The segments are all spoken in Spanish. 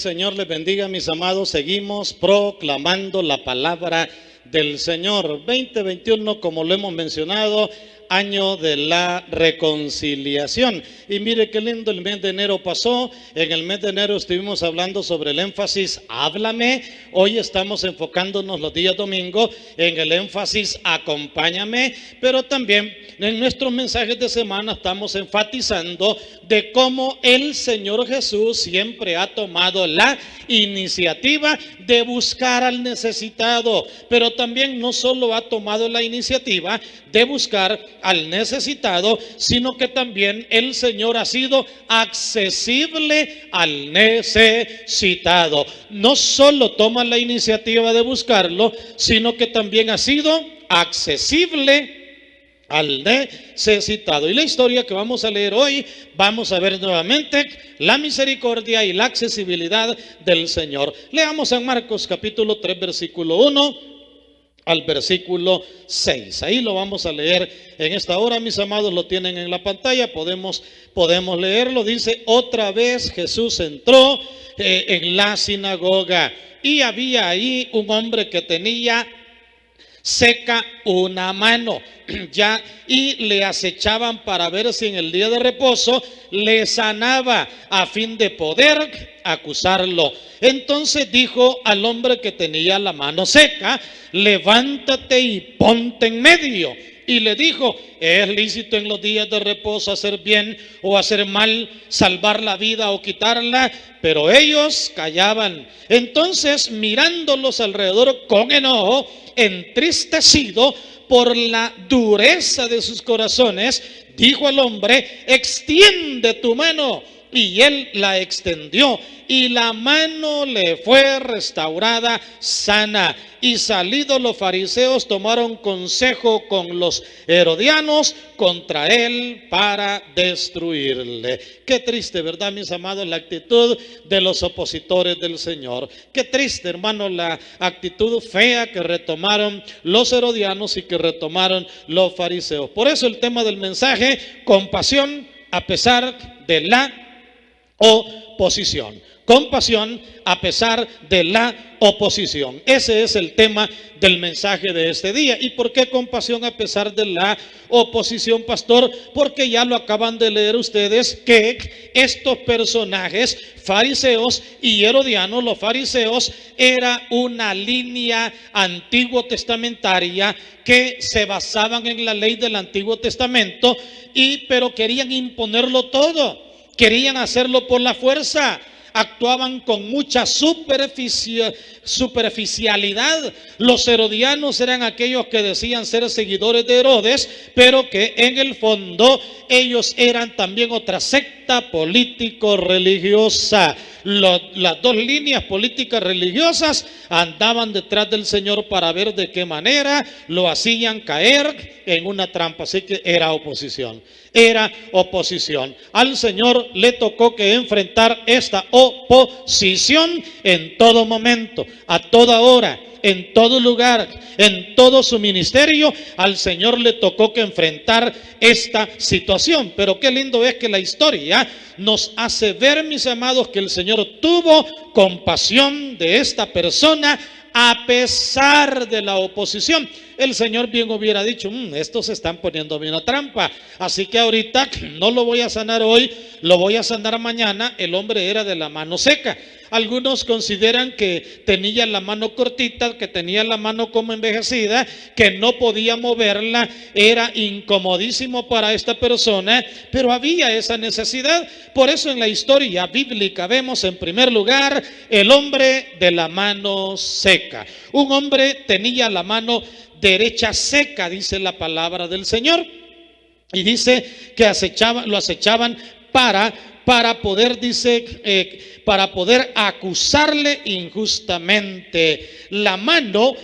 Señor les bendiga, mis amados. Seguimos proclamando la palabra del Señor. 2021, como lo hemos mencionado, año de la reconciliación. Y mire qué lindo, el mes de enero pasó. En el mes de enero estuvimos hablando sobre el énfasis háblame. Hoy estamos enfocándonos los días domingos en el énfasis acompáñame, pero también en nuestros mensajes de semana estamos enfatizando de cómo el Señor Jesús siempre ha tomado la iniciativa de buscar al necesitado, pero también no solo ha tomado la iniciativa de buscar al necesitado, sino que también el Señor ha sido accesible al necesitado. No solo toma la iniciativa de buscarlo, sino que también ha sido accesible al necesitado. Y la historia que vamos a leer hoy, vamos a ver nuevamente la misericordia y la accesibilidad del Señor. Leamos San Marcos capítulo 3, versículo 1 al versículo 6. Ahí lo vamos a leer en esta hora, mis amados, lo tienen en la pantalla, podemos leerlo. Dice: otra vez Jesús entró en la sinagoga, y había ahí un hombre que tenía seca una mano, ya, y le acechaban para ver si en el día de reposo le sanaba, a fin de poder acusarlo. Entonces dijo al hombre que tenía la mano seca: levántate y ponte en medio. Y le dijo: ¿es lícito en los días de reposo hacer bien o hacer mal, salvar la vida o quitarla? Pero ellos callaban. Entonces, mirándolos alrededor con enojo, entristecido por la dureza de sus corazones, dijo al hombre: extiende tu mano. Y él la extendió, y la mano le fue restaurada sana. Y salidos los fariseos, tomaron consejo con los herodianos contra él para destruirle. Qué triste, ¿verdad, mis amados? La actitud de los opositores del Señor. Qué triste, hermano, la actitud fea que retomaron los herodianos y que retomaron los fariseos. Por eso el tema del mensaje: compasión a pesar de la oposición. Compasión a pesar de la oposición. Ese es el tema del mensaje de este día. ¿Y por qué compasión a pesar de la oposición, pastor? Porque ya lo acaban de leer ustedes, que estos personajes, fariseos y herodianos, los fariseos era una línea antiguo testamentaria que se basaban en la ley del Antiguo Testamento, pero querían imponerlo todo. Querían hacerlo por la fuerza, actuaban con mucha superficialidad. Los herodianos eran aquellos que decían ser seguidores de Herodes, pero que en el fondo ellos eran también otra secta político-religiosa. Las dos líneas políticas religiosas andaban detrás del Señor para ver de qué manera lo hacían caer en una trampa. Así que era oposición. Era oposición. Al Señor le tocó que enfrentar esta oposición en todo momento, a toda hora, en todo lugar, en todo su ministerio. Al Señor le tocó que enfrentar esta situación. Pero qué lindo es que la historia nos hace ver, mis amados, que el Señor tuvo compasión de esta persona a pesar de la oposición. El Señor bien hubiera dicho: estos se están poniendo bien una trampa, así que ahorita no lo voy a sanar hoy, lo voy a sanar mañana. El hombre era de la mano seca. Algunos consideran que tenía la mano cortita, que tenía la mano como envejecida, que no podía moverla, era incomodísimo para esta persona, pero había esa necesidad. Por eso en la historia bíblica vemos en primer lugar el hombre de la mano seca. Un hombre tenía la mano derecha seca, dice la palabra del Señor, y dice que lo acechaban para poder, para poder acusarle injustamente. La mano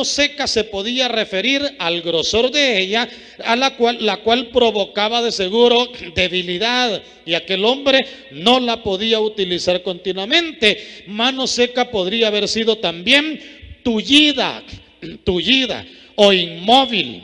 seca se podía referir al grosor de ella, la cual provocaba de seguro debilidad, y aquel hombre no la podía utilizar continuamente. Mano seca podría haber sido también tullida o inmóvil.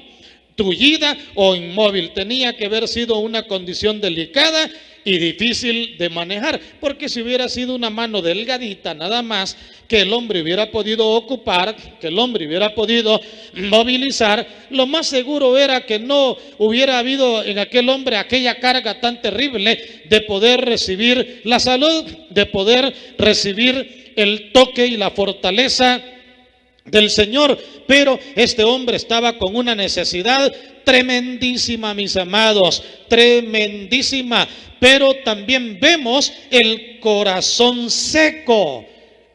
tullida o inmóvil. Tenía que haber sido una condición delicada y difícil de manejar, porque si hubiera sido una mano delgadita nada más, que el hombre hubiera podido ocupar, que el hombre hubiera podido movilizar, lo más seguro era que no hubiera habido en aquel hombre aquella carga tan terrible de poder recibir la salud, de poder recibir el toque y la fortaleza del Señor. Pero este hombre estaba con una necesidad tremendísima, mis amados, tremendísima. Pero también vemos el corazón seco,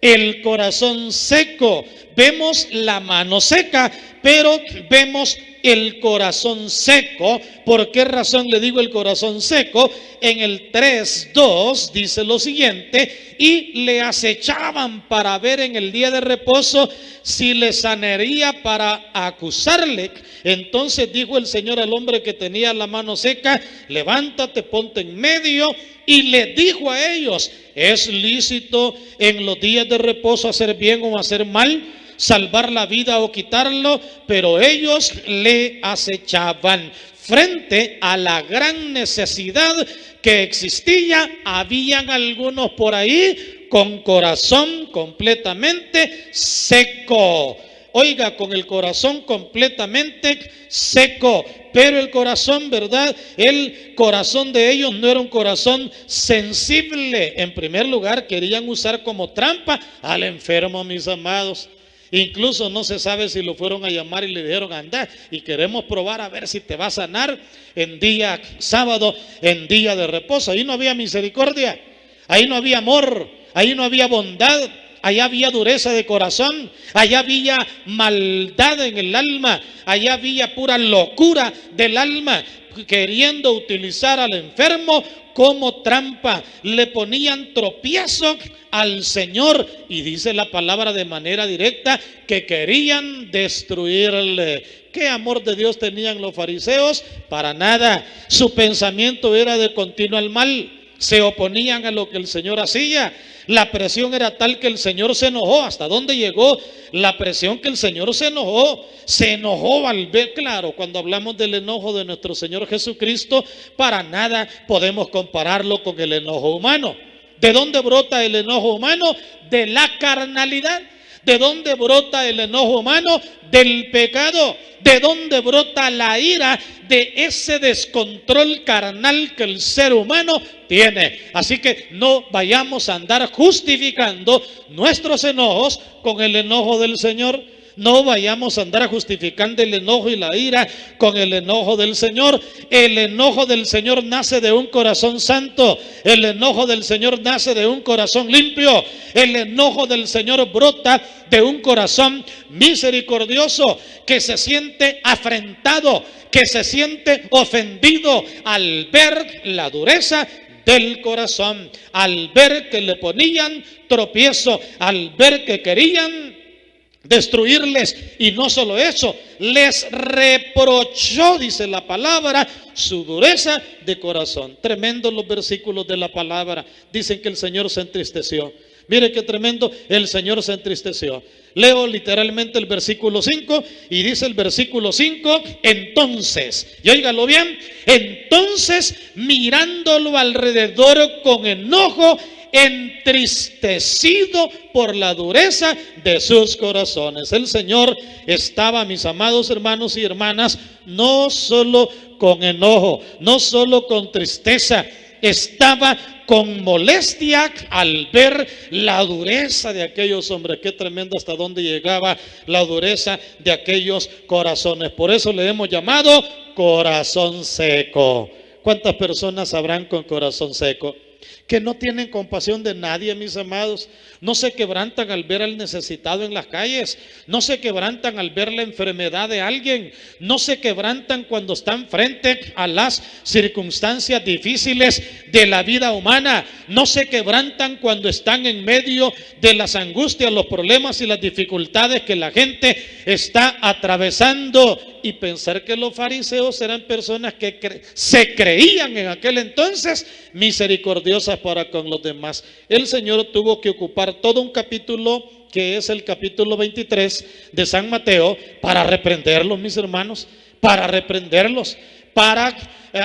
el corazón seco. Vemos la mano seca, pero vemos el corazón seco. ¿Por qué razón le digo el corazón seco? En el 3:2 dice lo siguiente: y le acechaban para ver en el día de reposo si le sanaría para acusarle. Entonces dijo el Señor al hombre que tenía la mano seca: levántate, ponte en medio. Y le dijo a ellos: ¿es lícito en los días de reposo hacer bien o hacer mal, salvar la vida o quitarlo? Pero ellos le acechaban. Frente a la gran necesidad que existía, habían algunos por ahí con corazón completamente seco. Oiga, con el corazón completamente seco. Pero el corazón, ¿verdad? El corazón de ellos no era un corazón sensible. En primer lugar, querían usar como trampa al enfermo, mis amados. Incluso no se sabe si lo fueron a llamar y le dijeron: anda, y queremos probar a ver si te va a sanar en día sábado, en día de reposo. Ahí no había misericordia, ahí no había amor, ahí no había bondad, allá había dureza de corazón, allá había maldad en el alma, allá había pura locura del alma, queriendo utilizar al enfermo como trampa. Le ponían tropiezo al Señor, y dice la palabra de manera directa que querían destruirle. ¿Qué amor de Dios tenían los fariseos? Para nada. Su pensamiento era de continuo al mal. Se oponían a lo que el Señor hacía. La presión era tal que el Señor se enojó. ¿Hasta dónde llegó la presión? Que el Señor se enojó. Se enojó al ver, claro, cuando hablamos del enojo de nuestro Señor Jesucristo, para nada podemos compararlo con el enojo humano. ¿De dónde brota el enojo humano? De la carnalidad. ¿De dónde brota el enojo humano? Del pecado. ¿De dónde brota la ira? De ese descontrol carnal que el ser humano tiene. Así que no vayamos a andar justificando nuestros enojos con el enojo del Señor. No vayamos a andar justificando el enojo y la ira con el enojo del Señor. El enojo del Señor nace de un corazón santo. El enojo del Señor nace de un corazón limpio. El enojo del Señor brota de un corazón misericordioso que se siente afrentado, que se siente ofendido al ver la dureza del corazón, al ver que le ponían tropiezo, al ver que querían destruirles. Y no solo eso, les reprochó, dice la palabra, su dureza de corazón. Tremendos los versículos de la palabra. Dicen que el Señor se entristeció. Mire qué tremendo, el Señor se entristeció. Leo literalmente el versículo 5 y dice el versículo 5: entonces, y óigalo bien, entonces mirándolo alrededor con enojo, entristecido por la dureza de sus corazones. El Señor estaba, mis amados hermanos y hermanas, no solo con enojo, no solo con tristeza, estaba con molestia al ver la dureza de aquellos hombres. Qué tremendo hasta dónde llegaba la dureza de aquellos corazones. Por eso le hemos llamado corazón seco. ¿Cuántas personas habrán con corazón seco? Que no tienen compasión de nadie, mis amados. No se quebrantan al ver al necesitado en las calles. No se quebrantan al ver la enfermedad de alguien. No se quebrantan cuando están frente a las circunstancias difíciles de la vida humana. No se quebrantan cuando están en medio de las angustias, los problemas y las dificultades que la gente está atravesando. Y pensar que los fariseos eran personas que se creían en aquel entonces misericordiosas para con los demás. El Señor tuvo que ocupar todo un capítulo, que es el capítulo 23 de San Mateo, para reprenderlos, mis hermanos, para reprenderlos, para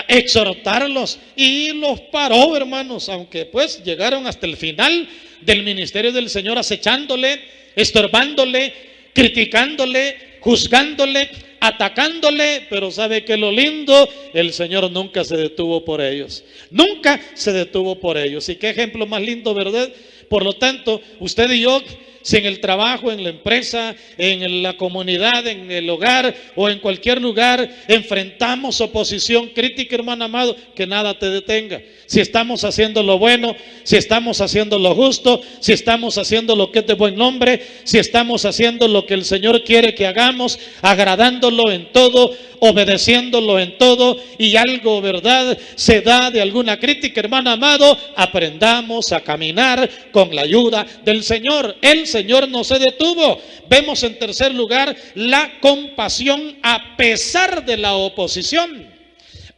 exhortarlos, y los paró, hermanos, aunque pues llegaron hasta el final del ministerio del Señor acechándole, estorbándole, criticándole, juzgándole, atacándole. Pero ¿sabe qué es lo lindo? El Señor nunca se detuvo por ellos, nunca se detuvo por ellos. Y qué ejemplo más lindo, ¿verdad? Por lo tanto, usted y yo, si en el trabajo, en la empresa, en la comunidad, en el hogar o en cualquier lugar enfrentamos oposición crítica, hermano amado, que nada te detenga. Si estamos haciendo lo bueno, si estamos haciendo lo justo, si estamos haciendo lo que es de buen nombre, si estamos haciendo lo que el Señor quiere que hagamos, agradándolo en todo, obedeciéndolo en todo, y algo, ¿verdad?, se da de alguna crítica, hermano amado, aprendamos a caminar con la ayuda del Señor. El Señor no se detuvo. Vemos en tercer lugar la compasión a pesar de la oposición.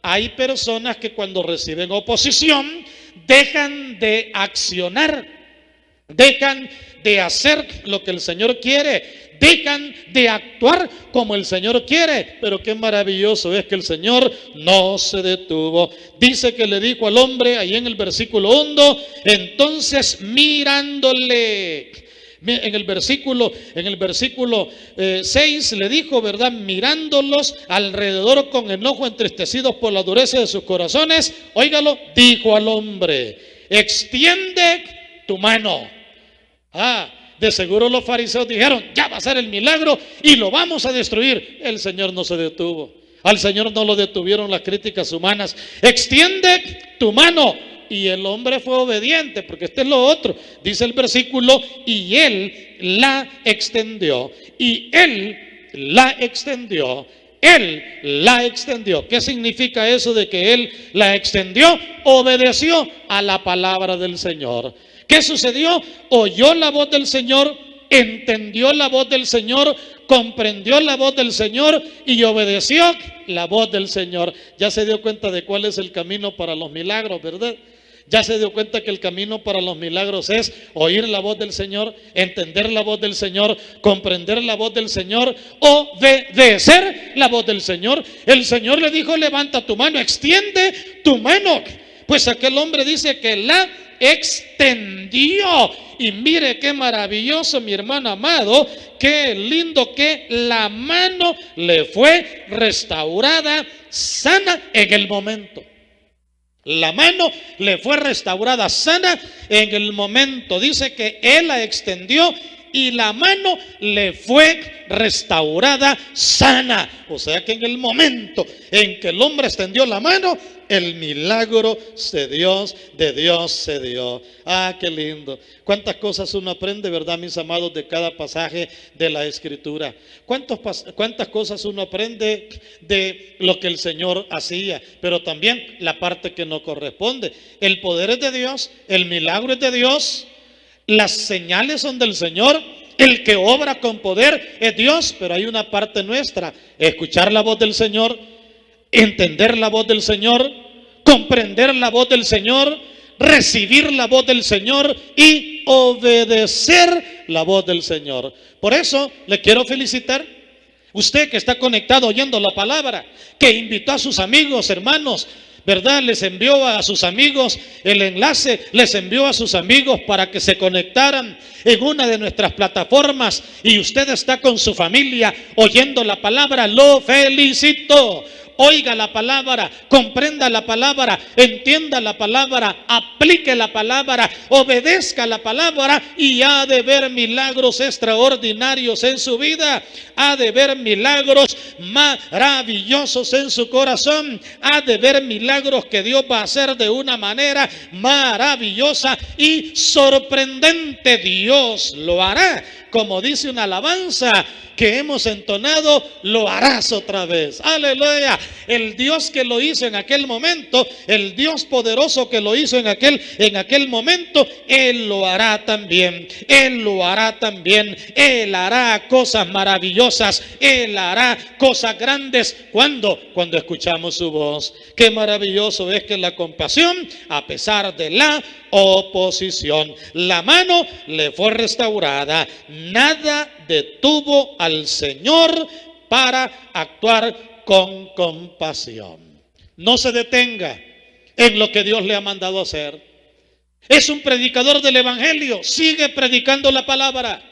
Hay personas que cuando reciben oposición dejan de accionar, dejan de hacer lo que el Señor quiere, dejan de actuar como el Señor quiere. Pero qué maravilloso es que el Señor no se detuvo. Dice que le dijo al hombre ahí en el versículo 1, entonces mirándole. En el versículo 6 le dijo, ¿verdad?, mirándolos alrededor con enojo, entristecidos por la dureza de sus corazones, óigalo, dijo al hombre, extiende tu mano. De seguro los fariseos dijeron, ya va a ser el milagro y lo vamos a destruir. El Señor no se detuvo. Al Señor no lo detuvieron las críticas humanas. Extiende tu mano. Y el hombre fue obediente, porque este es lo otro. Dice el versículo, y él la extendió. Y él la extendió. Él la extendió. ¿Qué significa eso de que él la extendió? Obedeció a la palabra del Señor. ¿Qué sucedió? Oyó la voz del Señor, entendió la voz del Señor, comprendió la voz del Señor y obedeció la voz del Señor. Ya se dio cuenta de cuál es el camino para los milagros, ¿verdad? Ya se dio cuenta que el camino para los milagros es oír la voz del Señor, entender la voz del Señor, comprender la voz del Señor, obedecer la voz del Señor. El Señor le dijo, levanta tu mano, extiende tu mano. Pues aquel hombre dice que la extendió. Y mire qué maravilloso, mi hermano amado, qué lindo que la mano le fue restaurada sana en el momento. La mano le fue restaurada sana en el momento. Dice que él la extendió y la mano le fue restaurada sana. O sea que en el momento en que el hombre extendió la mano, el milagro de Dios se dio. Qué lindo. Cuántas cosas uno aprende, ¿verdad, mis amados, de cada pasaje de la Escritura? Cuántas cosas uno aprende de lo que el Señor hacía, pero también la parte que no corresponde. El poder es de Dios, el milagro es de Dios, las señales son del Señor, el que obra con poder es Dios, pero hay una parte nuestra: escuchar la voz del Señor, entender la voz del Señor, comprender la voz del Señor, recibir la voz del Señor y obedecer la voz del Señor. Por eso le quiero felicitar, usted que está conectado oyendo la palabra, que invitó a sus amigos, hermanos, ¿verdad? Les envió a sus amigos el enlace, les envió a sus amigos para que se conectaran en una de nuestras plataformas, y usted está con su familia oyendo la palabra. Lo felicito. Oiga la palabra, comprenda la palabra, entienda la palabra, aplique la palabra, obedezca la palabra, y ha de ver milagros extraordinarios en su vida. Ha de ver milagros maravillosos en su corazón. Ha de ver milagros que Dios va a hacer de una manera maravillosa y sorprendente. Dios lo hará. Como dice una alabanza que hemos entonado, lo harás otra vez. Aleluya. El Dios que lo hizo en aquel momento, el Dios poderoso que lo hizo en aquel momento, Él lo hará también. Él lo hará también. Él hará cosas maravillosas. Él hará cosas grandes cuando escuchamos su voz. Qué maravilloso es que la compasión, a pesar de la oposición, la mano le fue restaurada. Nada detuvo al Señor para actuar con compasión. No se detenga en lo que Dios le ha mandado hacer. Es un predicador del evangelio, sigue predicando la palabra.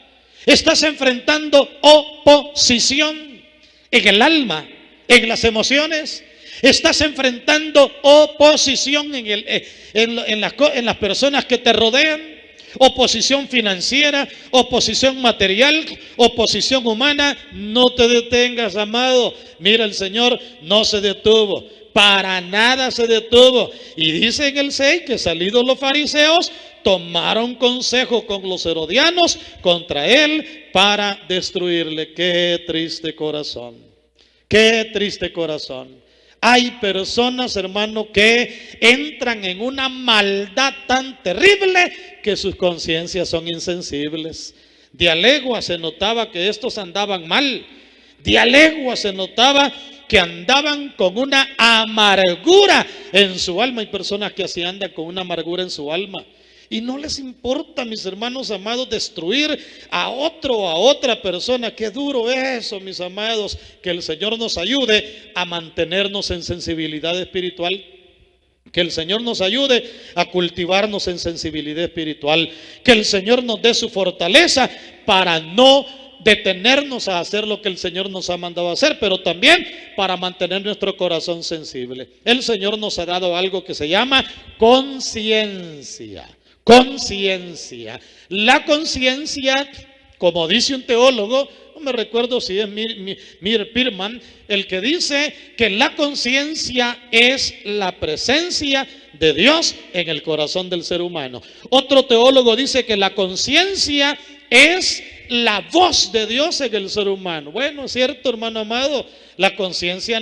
Estás enfrentando oposición en el alma, en las emociones. Estás enfrentando oposición en las personas que te rodean. Oposición financiera, oposición material, oposición humana. No te detengas, amado. Mira, el Señor no se detuvo. Para nada se detuvo. Y dice en el 6 que salidos los fariseos, tomaron consejo con los herodianos contra él para destruirle. Qué triste corazón. Qué triste corazón. Hay personas, hermano, que entran en una maldad tan terrible que sus conciencias son insensibles. De a legua se notaba que estos andaban mal. De a legua se notaba que andaban con una amargura en su alma. Hay personas que así andan con una amargura en su alma. Y no les importa, mis hermanos amados, destruir a otro o a otra persona. Qué duro eso, mis amados. Que el Señor nos ayude a mantenernos en sensibilidad espiritual. Que el Señor nos ayude a cultivarnos en sensibilidad espiritual. Que el Señor nos dé su fortaleza para no detenernos a hacer lo que el Señor nos ha mandado a hacer, pero también para mantener nuestro corazón sensible. El Señor nos ha dado algo que se llama conciencia. Conciencia. La conciencia, como dice un teólogo, no me recuerdo si es Mir Pirman, el que dice que la conciencia es la presencia de Dios en el corazón del ser humano. Otro teólogo dice que la conciencia es la voz de Dios en el ser humano. Bueno, es cierto, hermano amado, la conciencia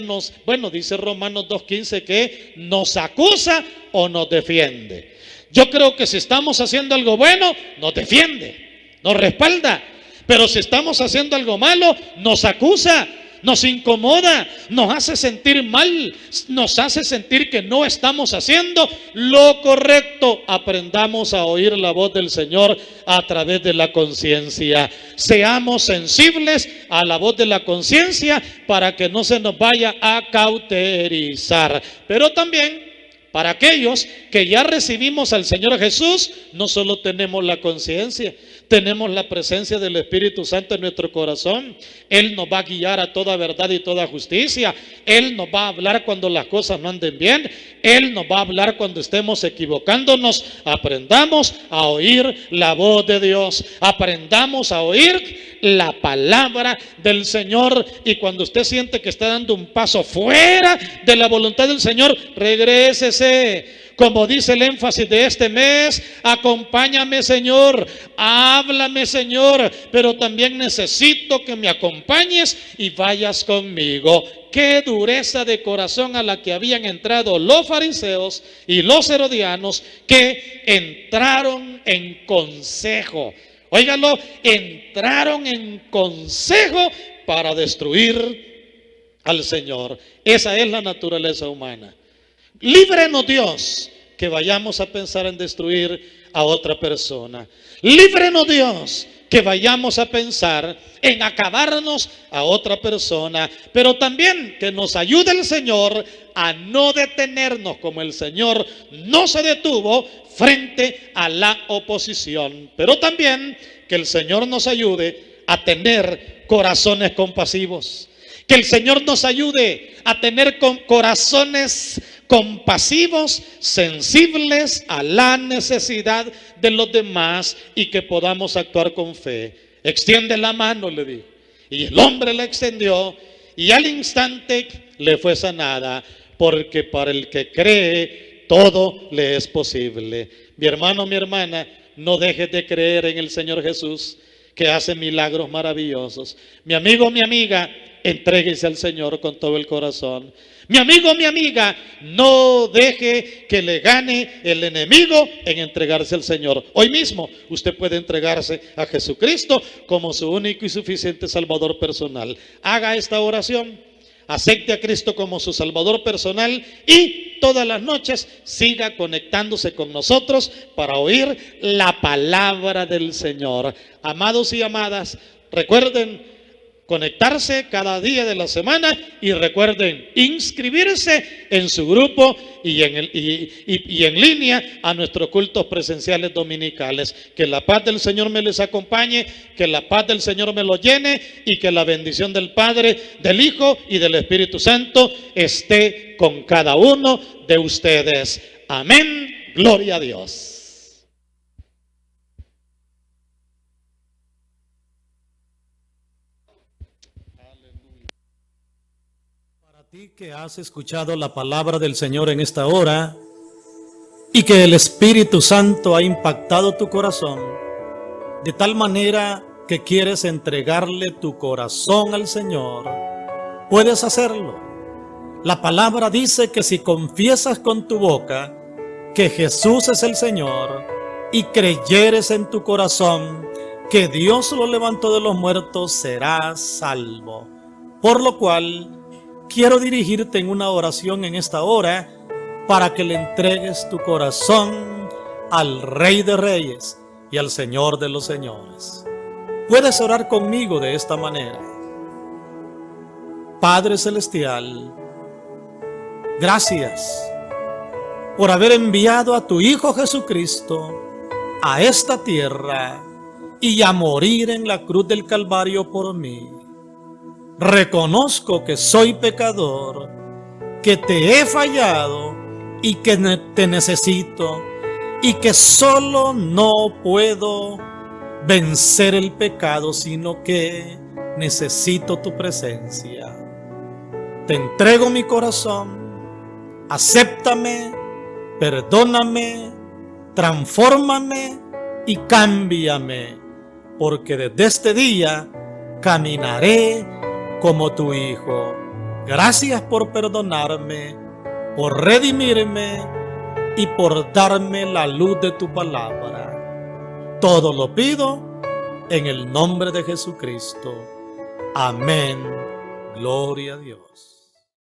dice Romanos 2:15 que nos acusa o nos defiende. Yo creo que si estamos haciendo algo bueno, nos defiende, nos respalda. Pero si estamos haciendo algo malo, nos acusa, nos incomoda, nos hace sentir mal, nos hace sentir que no estamos haciendo lo correcto. Aprendamos a oír la voz del Señor a través de la conciencia. Seamos sensibles a la voz de la conciencia para que no se nos vaya a cauterizar. Pero también, para aquellos que ya recibimos al Señor Jesús, no solo tenemos la conciencia, tenemos la presencia del Espíritu Santo en nuestro corazón. Él nos va a guiar a toda verdad y toda justicia. Él nos va a hablar cuando las cosas no anden bien. Él nos va a hablar cuando estemos equivocándonos. Aprendamos a oír la voz de Dios. Aprendamos a oír la palabra del Señor. Y cuando usted siente que está dando un paso fuera de la voluntad del Señor, regrésese. Como dice el énfasis de este mes, acompáñame, Señor, háblame, Señor, pero también necesito que me acompañes y vayas conmigo. Qué dureza de corazón a la que habían entrado los fariseos y los herodianos, que entraron en consejo. Óigalo, entraron en consejo para destruir al Señor. Esa es la naturaleza humana. Líbrenos, Dios, que vayamos a pensar en destruir a otra persona. Líbrenos, Dios, que vayamos a pensar en acabarnos a otra persona. Pero también que nos ayude el Señor a no detenernos como el Señor no se detuvo frente a la oposición. Pero también que el Señor nos ayude a tener corazones compasivos. Que el Señor nos ayude a tener corazones compasivos, sensibles a la necesidad de los demás y que podamos actuar con fe. Extiende la mano, le dijo. Y el hombre la extendió y al instante le fue sanada, porque para el que cree todo le es posible. Mi hermano, mi hermana, no dejes de creer en el Señor Jesús, que hace milagros maravillosos. Mi amigo, mi amiga, entréguese al Señor con todo el corazón. Mi amigo, mi amiga, no deje que le gane el enemigo en entregarse al Señor. Hoy mismo usted puede entregarse a Jesucristo como su único y suficiente Salvador personal. Haga esta oración, acepte a Cristo como su Salvador personal y todas las noches siga conectándose con nosotros para oír la palabra del Señor. Amados y amadas, recuerden, conectarse cada día de la semana y recuerden inscribirse en su grupo y en línea a nuestros cultos presenciales dominicales. Que la paz del Señor me les acompañe, que la paz del Señor me los llene y que la bendición del Padre, del Hijo y del Espíritu Santo esté con cada uno de ustedes. Amén. Gloria a Dios. Para ti que has escuchado la palabra del Señor en esta hora y que el Espíritu Santo ha impactado tu corazón de tal manera que quieres entregarle tu corazón al Señor, puedes hacerlo. La palabra dice que si confiesas con tu boca que Jesús es el Señor y creyeres en tu corazón que Dios lo levantó de los muertos, serás salvo. Por lo cual, quiero dirigirte en una oración en esta hora para que le entregues tu corazón al Rey de Reyes y al Señor de los Señores. Puedes orar conmigo de esta manera. Padre Celestial, gracias por haber enviado a tu Hijo Jesucristo a esta tierra y a morir en la cruz del Calvario por mí. Reconozco que soy pecador, que te he fallado y que te necesito y que solo no puedo vencer el pecado, sino que necesito tu presencia. Te entrego mi corazón, acéptame, perdóname, transfórmame y cámbiame, porque desde este día caminaré como tu Hijo. Gracias por perdonarme, por redimirme y por darme la luz de tu palabra. Todo lo pido en el nombre de Jesucristo. Amén. Gloria a Dios.